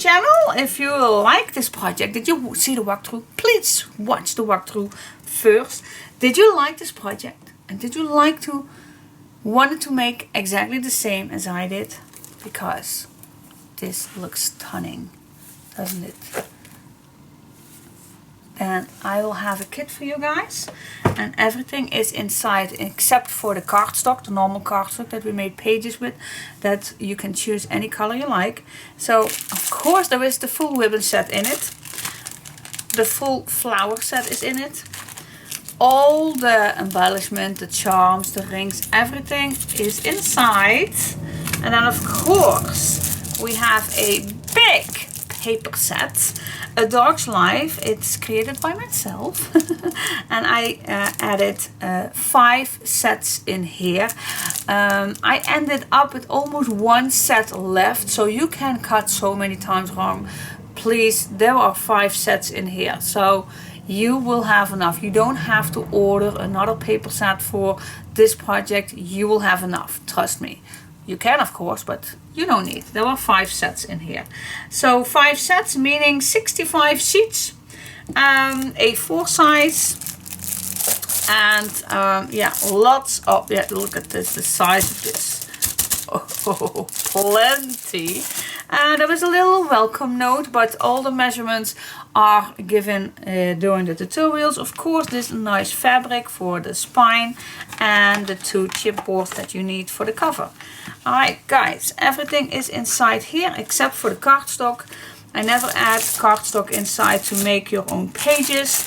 channel. If you like this project, did you see the walkthrough? Please watch the walkthrough first. Did you like this project? And did you wanted to make exactly the same as I did? Because this looks stunning, doesn't it? And I will have a kit for you guys, and everything is inside except for the cardstock, the normal cardstock that we made pages with, that you can choose any color you like. So of course there is the full ribbon set in it, the full flower set is in it, all the embellishment, the charms, the rings, everything is inside. And then of course we have a big paper set, A Dog's Life. It's created by myself and I added 5 sets in here. I ended up with almost 1 set left, so you can cut so many times wrong. Please, there are 5 sets in here, so you will have enough. You don't have to order another paper set for this project. You will have enough, trust me. You can of course, but you don't need. There are 5 sets in here. So 5 sets meaning 65 sheets, A4 size, and yeah, lots of, yeah, look at this, the size of this. Oh, plenty. There is a little welcome note, but all the measurements are given during the tutorials. Of course, this nice fabric for the spine and the 2 chipboards that you need for the cover. Alright guys, everything is inside here except for the cardstock. I never add cardstock inside to make your own pages.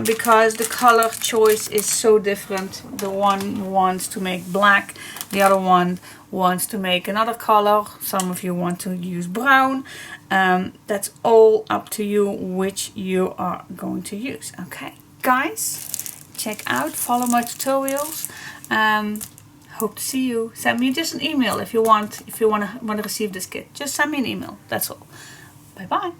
Because the color choice is so different. The one wants to make black, the other one wants to make another color. Some of you want to use brown. That's all up to you which you are going to use. Okay, guys, check out, follow my tutorials. Hope to see you. Send me just an email if you want to receive this kit. Just send me an email. That's all. Bye bye.